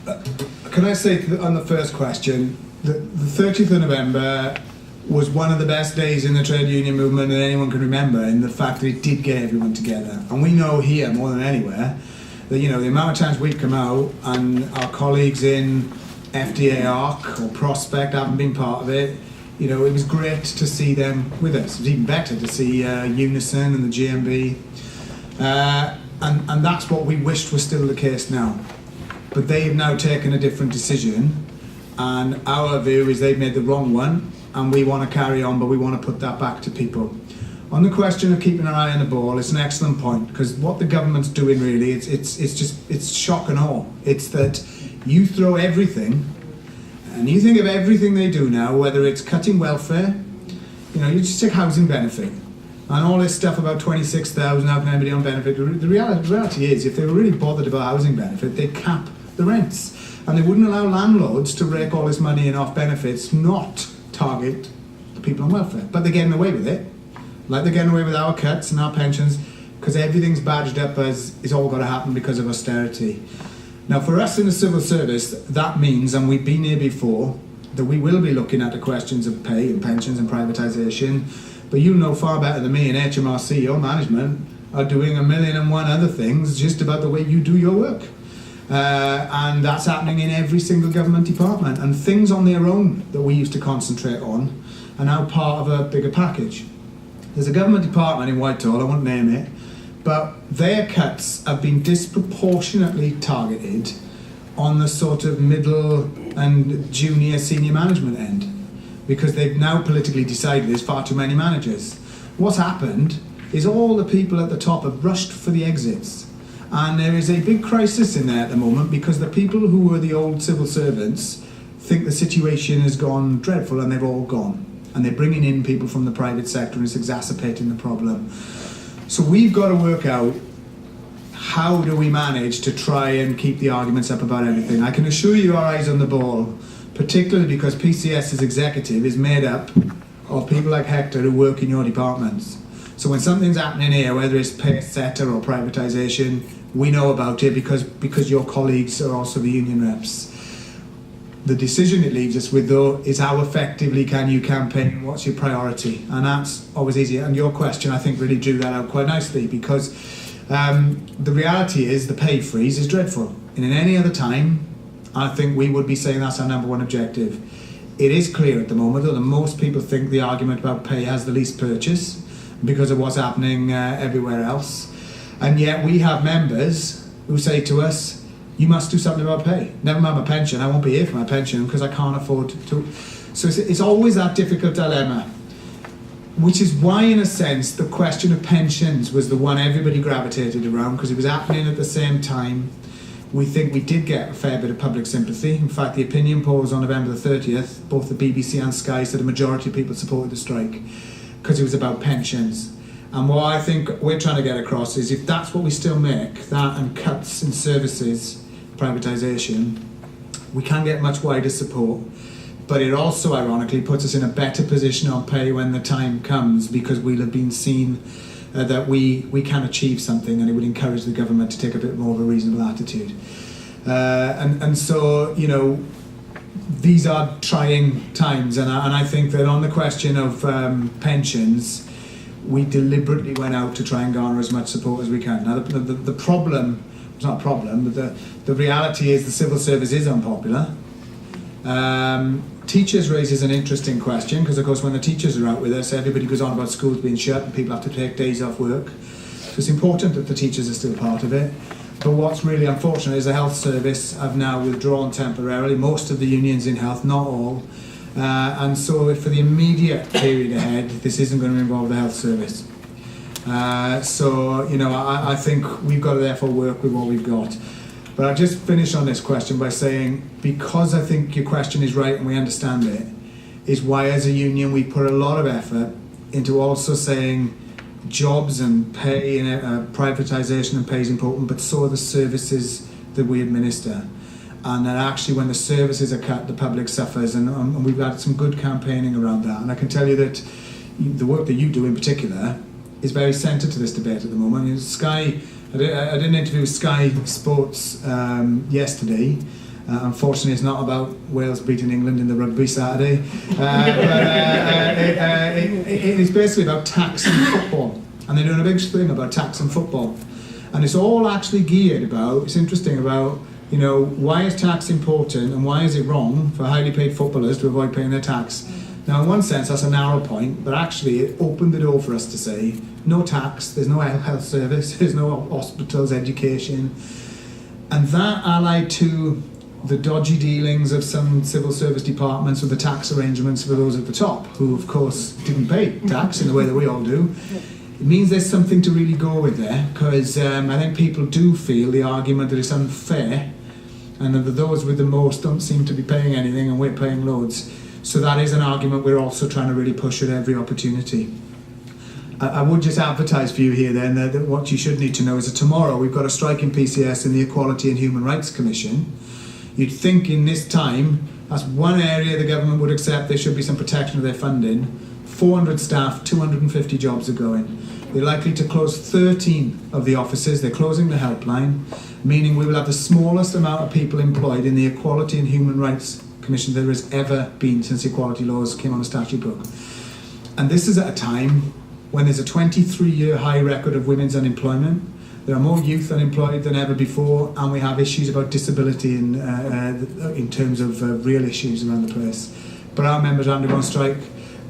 Can I say on the first question, the 30th of November was one of the best days in the trade union movement that anyone can remember, in the fact that it did get everyone together. And we know here, more than anywhere, that, you know, the amount of times we've come out and our colleagues in FDA ARC or Prospect haven't been part of it, you know, it was great to see them with us. It was even better to see Unison and the GMB. And that's what we wished was still the case now. But they have now taken a different decision, and our view is they've made the wrong one, and we want to carry on, but we want to put that back to people. On the question of keeping an eye on the ball, it's an excellent point, because what the government's doing really, it's shock and awe. It's that you throw everything, and you think of everything they do now, whether it's cutting welfare, you know, you just take housing benefit, and all this stuff about 26,000 having everybody on benefit. The reality is, if they were really bothered about housing benefit, they'd cap the rents, and they wouldn't allow landlords to rake all this money in off benefits, not target the people on welfare. But they're getting away with it, like they're getting away with our cuts and our pensions, because everything's badged up as it's all got to happen because of austerity. Now, for us in the civil service, that means, and we've been here before, that we will be looking at the questions of pay and pensions and privatisation. But you know far better than me, in HMRC, your management are doing 1,000,001 other things just about the way you do your work. And that's happening in every single government department. And things on their own that we used to concentrate on are now part of a bigger package. There's a government department in Whitehall, I won't name it, but their cuts have been disproportionately targeted on the sort of middle and junior senior management end, because they've now politically decided there's far too many managers. What's happened is all the people at the top have rushed for the exits. And there is a big crisis in there at the moment, because the people who were the old civil servants think the situation has gone dreadful, and they've all gone. And they're bringing in people from the private sector, and it's exacerbating the problem. So we've got to work out, how do we manage to try and keep the arguments up about everything? I can assure you our eyes on the ball, particularly because PCS's executive is made up of people like Hector who work in your departments. So when something's happening here, whether it's pay sector or privatisation, we know about it because your colleagues are also the union reps. The decision it leaves us with, though, is how effectively can you campaign, what's your priority? And that's always easy. And your question, I think, really drew that out quite nicely, because the reality is the pay freeze is dreadful. And in any other time, I think we would be saying that's our number one objective. It is clear at the moment, though, that most people think the argument about pay has the least purchase because of what's happening everywhere else. And yet we have members who say to us, you must do something about pay. Never mind my pension, I won't be here for my pension because I can't afford to. So it's always that difficult dilemma, which is why, in a sense, the question of pensions was the one everybody gravitated around, because it was happening at the same time. We think we did get a fair bit of public sympathy. In fact, the opinion polls on November the 30th, both the BBC and Sky said a majority of people supported the strike because it was about pensions. And what I think we're trying to get across is, if that's what we still make, that and cuts in services, privatisation, we can get much wider support. But it also, ironically, puts us in a better position on pay when the time comes, because we'll have been seen that we can achieve something, and it would encourage the government to take a bit more of a reasonable attitude. And so, you know, these are trying times, and I think that on the question of pensions, we deliberately went out to try and garner as much support as we can. Now, the problem, it's not a problem, but the reality is the civil service is unpopular. Teachers raises an interesting question, because of course when the teachers are out with us, everybody goes on about schools being shut and people have to take days off work. So it's important that the teachers are still part of it. But what's really unfortunate is the health service have now withdrawn temporarily, most of the unions in health, not all. And so for the immediate period ahead, this isn't going to involve the health service. So, you know, I think we've got to therefore work with what we've got. But I'll just finish on this question by saying, because I think your question is right and we understand it, is why as a union we put a lot of effort into also saying jobs and pay and privatisation and pay is important, but so are the services that we administer. And that actually when the services are cut, the public suffers, and we've had some good campaigning around that. And I can tell you that the work that you do in particular is very centred to this debate at the moment. I mean, Sky, I did an interview with Sky Sports yesterday, Unfortunately, it's not about Wales beating England in the rugby Saturday, it is basically about tax and football, and they're doing a big thing about tax and football, and it's all actually geared about, it's interesting about, you know, why is tax important and why is it wrong for highly paid footballers to avoid paying their tax? Now, in one sense, that's a narrow point, but actually it opened the door for us to say, no tax, there's no health service, there's no hospitals, education, and that allied to the dodgy dealings of some civil service departments with the tax arrangements for those at the top, who of course didn't pay tax in the way that we all do. It means there's something to really go with there, because I think people do feel the argument that it's unfair and that those with the most don't seem to be paying anything and we're paying loads. So that is an argument we're also trying to really push at every opportunity. I would just advertise for you here then that what you should need to know is that tomorrow we've got a strike in PCS in the Equality and Human Rights Commission. You'd think in this time, that's one area the government would accept there should be some protection of their funding. 400 staff, 250 jobs are going. They're likely to close 13 of the offices, they're closing the helpline, meaning we will have the smallest amount of people employed in the Equality and Human Rights Commission there has ever been since equality laws came on the statute book. And this is at a time when there's a 23-year high record of women's unemployment. There are more youth unemployed than ever before, and we have issues about disability in terms of real issues around the place. But our members are undergoing strike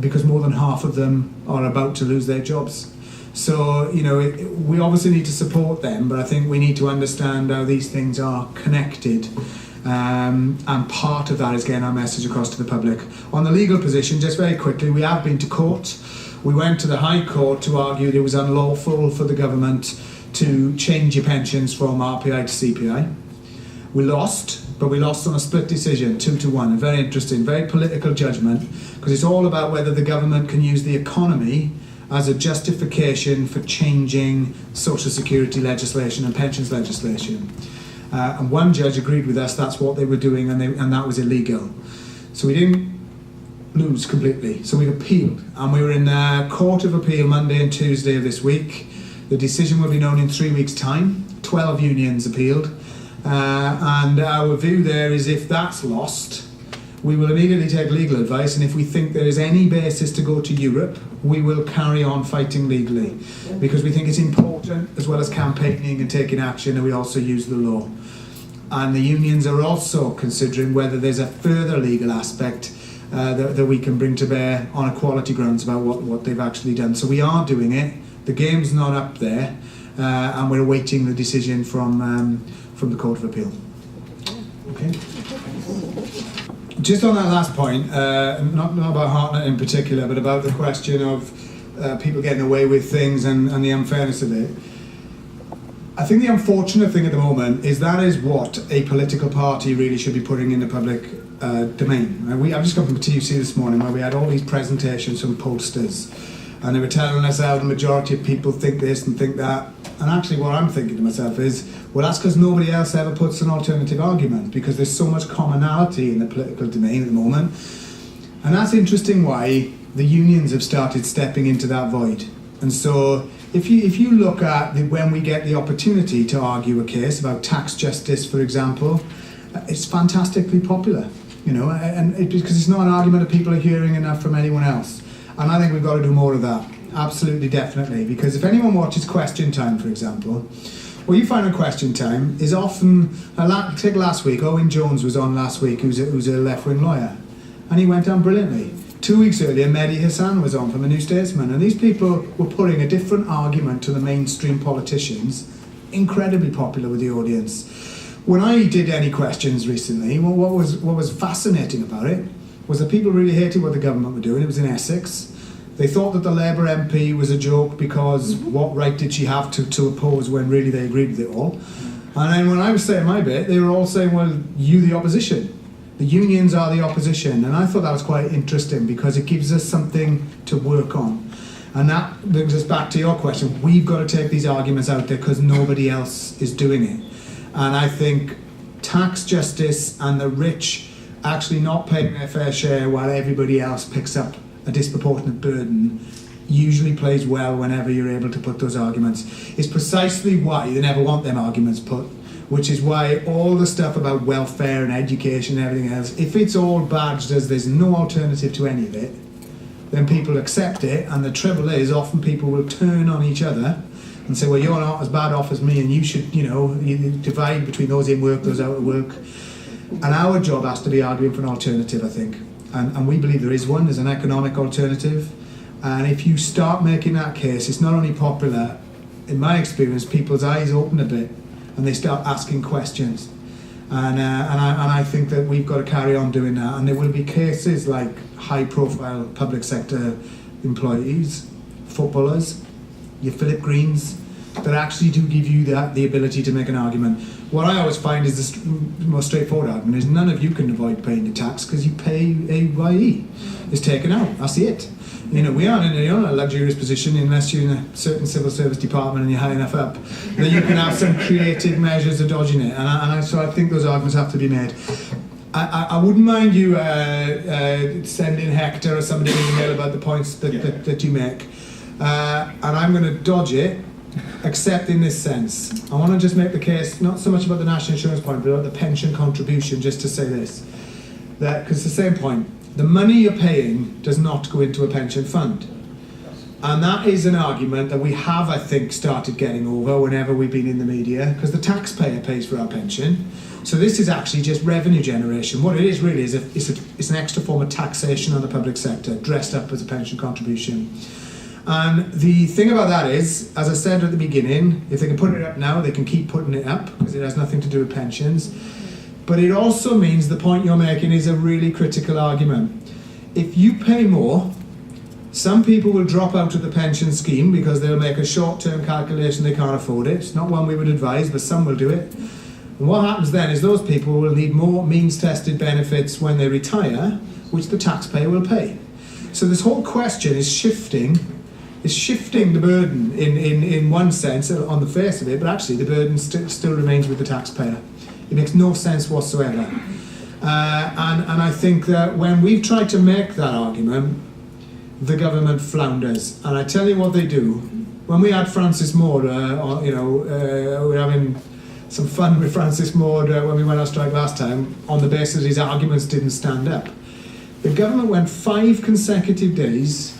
because more than half of them are about to lose their jobs. So, you know, we obviously need to support them, but I think we need to understand how these things are connected. And part of that is getting our message across to the public. On the legal position, just very quickly, we have been to court. We went to the High Court to argue that it was unlawful for the government to change your pensions from RPI to CPI. We lost, but we lost on a split decision, 2-1. And very interesting, very political judgment, because it's all about whether the government can use the economy as a justification for changing social security legislation and pensions legislation. And one judge agreed with us that's what they were doing, and that was illegal. So we didn't lose completely. So we appealed, and we were in the Court of Appeal Monday and Tuesday of this week. The decision will be known in 3 weeks' time. 12 unions appealed, and our view there is if that's lost, we will immediately take legal advice, and if we think there is any basis to go to Europe, we will carry on fighting legally, because we think it's important, as well as campaigning and taking action, and we also use the law. And the unions are also considering whether there's a further legal aspect that we can bring to bear on equality grounds about what they've actually done. So we are doing it. The game's not up there, and we're awaiting the decision from the Court of Appeal. Okay. Just on that last point, not about Hartnett in particular, but about the question of people getting away with things and the unfairness of it. I think the unfortunate thing at the moment is that is what a political party really should be putting in the public domain. I've just come from TUC this morning where we had all these presentations from pollsters, and they were telling us how the majority of people think this and think that. And actually what I'm thinking to myself is, well, that's because nobody else ever puts an alternative argument, because there's so much commonality in the political domain at the moment. And that's interesting why the unions have started stepping into that void. And so if you look at when we get the opportunity to argue a case about tax justice, for example, it's fantastically popular, you know, because it's not an argument that people are hearing enough from anyone else. And I think we've got to do more of that. Absolutely, definitely. Because if anyone watches Question Time, for example, what you find on Question Time is often, take last week, Owen Jones was on last week, who's a left-wing lawyer, and he went down brilliantly. 2 weeks earlier, Mehdi Hassan was on from the New Statesman, and these people were putting a different argument to the mainstream politicians, incredibly popular with the audience. When I did any questions recently, well, what was fascinating about it was that people really hated what the government were doing. It was in Essex. They thought that the Labour MP was a joke because what right did she have to oppose when really they agreed with it all? And then when I was saying my bit, they were all saying, well, you the opposition. The unions are the opposition. And I thought that was quite interesting because it gives us something to work on. And that brings us back to your question. We've got to take these arguments out there because nobody else is doing it. And I think tax justice and the rich actually not paying their fair share while everybody else picks up a disproportionate burden usually plays well whenever you're able to put those arguments. It's precisely why they never want them arguments put, which is why all the stuff about welfare and education and everything else, if it's all badged as there's no alternative to any of it, then people accept it, and the trouble is often people will turn on each other and say, well, you're not as bad off as me, and you should, you divide between those in work, those out of work. And our job has to be arguing for an alternative, I think. And we believe there is one. There's an economic alternative. And if you start making that case, it's not only popular, in my experience, people's eyes open a bit and they start asking questions. And I think that we've got to carry on doing that. And there will be cases like high-profile public sector employees, footballers, your Philip Greens, that actually do give you the ability to make an argument. What I always find is the most straightforward argument is none of you can avoid paying the tax because you pay AYE. It's taken out. That's it. We aren't in a luxurious position unless you're in a certain civil service department and you're high enough up that you can have some creative measures of dodging it. So I think those arguments have to be made. I wouldn't mind you sending Hector or somebody an email about the points that you make. And I'm going to dodge it, except in this sense. I want to just make the case, not so much about the national insurance point, but about the pension contribution, just to say this. Because it's the same point. The money you're paying does not go into a pension fund. And that is an argument that we have, I think, started getting over whenever we've been in the media, because the taxpayer pays for our pension. So this is actually just revenue generation. What it is really is it's an extra form of taxation on the public sector, dressed up as a pension contribution. And the thing about that is, as I said at the beginning, if they can put it up now, they can keep putting it up, because it has nothing to do with pensions. But it also means the point you're making is a really critical argument. If you pay more, some people will drop out of the pension scheme because they'll make a short-term calculation they can't afford it. It's not one we would advise, but some will do it. And what happens then is those people will need more means-tested benefits when they retire, which the taxpayer will pay. So this whole question is shifting the burden in one sense on the face of it, but actually the burden still remains with the taxpayer. It makes no sense whatsoever. And I think that when we've tried to make that argument, the government flounders. And I tell you what they do. When we had Francis Maud, we were having some fun with Francis Maud when we went on strike last time, on the basis that his arguments didn't stand up. The government went 5 consecutive days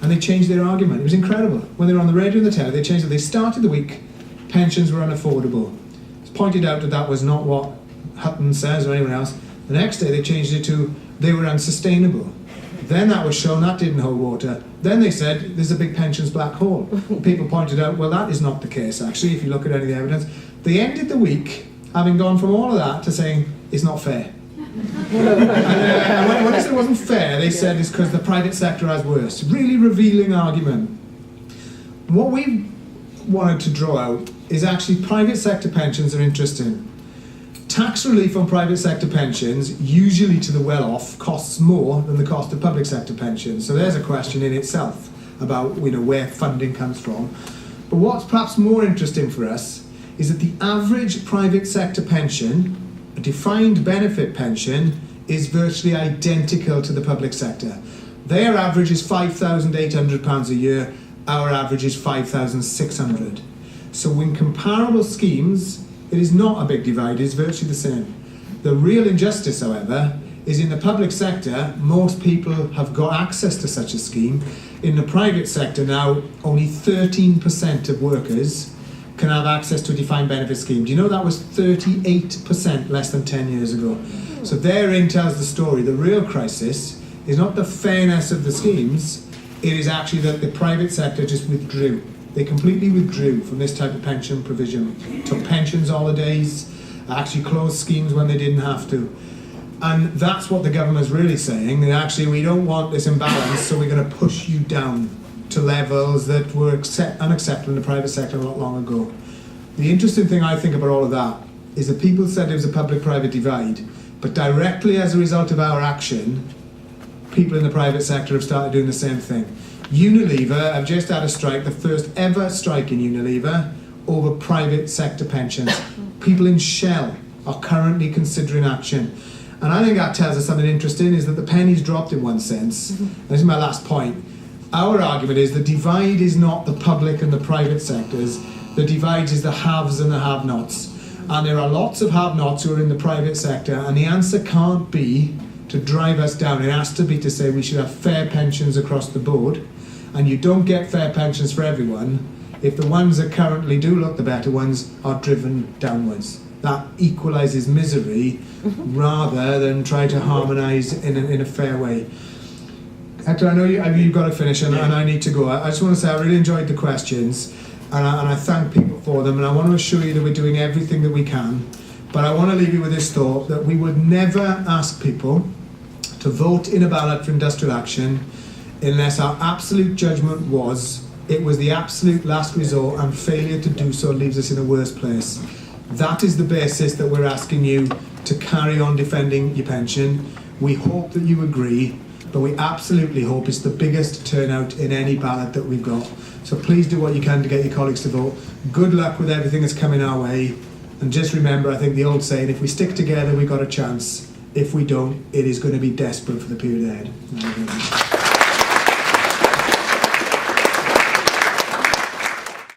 and they changed their argument. It was incredible. When they were on the radio and the telly, they changed it. They started the week, pensions were unaffordable. It's pointed out that was not what Hutton says or anyone else. The next day they changed it to they were unsustainable. Then that was shown, that didn't hold water. Then they said there's a big pensions black hole. People pointed out, well, that is not the case actually, if you look at any of the evidence. They ended the week having gone from all of that to saying it's not fair. And when they said it wasn't fair, they said it's because the private sector has worse. Really revealing argument. What we wanted to draw out is actually private sector pensions are interesting. Tax relief on private sector pensions, usually to the well-off, costs more than the cost of public sector pensions. So there's a question in itself about where funding comes from. But what's perhaps more interesting for us is that the average private sector pension, a defined benefit pension, is virtually identical to the public sector. Their average is £5,800 a year, our average is £5,600. So in comparable schemes, it is not a big divide, it's virtually the same. The real injustice, however, is in the public sector, most people have got access to such a scheme. In the private sector now, only 13% of workers can have access to a defined benefit scheme. Do you know that was 38% less than 10 years ago? So therein tells the story. The real crisis is not the fairness of the schemes, it is actually that the private sector just withdrew. They completely withdrew from this type of pension provision, took pensions holidays, actually closed schemes when they didn't have to. And that's what the government's really saying, that actually we don't want this imbalance, so we're going to push you down to levels that were unacceptable in the private sector not long ago. The interesting thing I think about all of that is that people said it was a public-private divide, but directly as a result of our action, people in the private sector have started doing the same thing. Unilever have just had a strike, the first ever strike in Unilever, over private sector pensions. People in Shell are currently considering action. And I think that tells us something interesting, is that the penny's dropped in one sense. This is my last point. Our argument is the divide is not the public and the private sectors, the divide is the haves and the have-nots. And there are lots of have-nots who are in the private sector, and the answer can't be to drive us down. It has to be to say we should have fair pensions across the board, and you don't get fair pensions for everyone if the ones that currently do look the better ones are driven downwards. That equalises misery rather than try to harmonise in a fair way. Hector, I know you've got to finish and I need to go. I just want to say I really enjoyed the questions and I thank people for them, and I want to assure you that we're doing everything that we can. But I want to leave you with this thought that we would never ask people to vote in a ballot for industrial action unless our absolute judgment was it was the absolute last resort, and failure to do so leaves us in a worse place. That is the basis that we're asking you to carry on defending your pension. We hope that you agree, but we absolutely hope it's the biggest turnout in any ballot that we've got. So please do what you can to get your colleagues to vote. Good luck with everything that's coming our way. And just remember, I think the old saying, if we stick together, we've got a chance. If we don't, it is going to be desperate for the period ahead.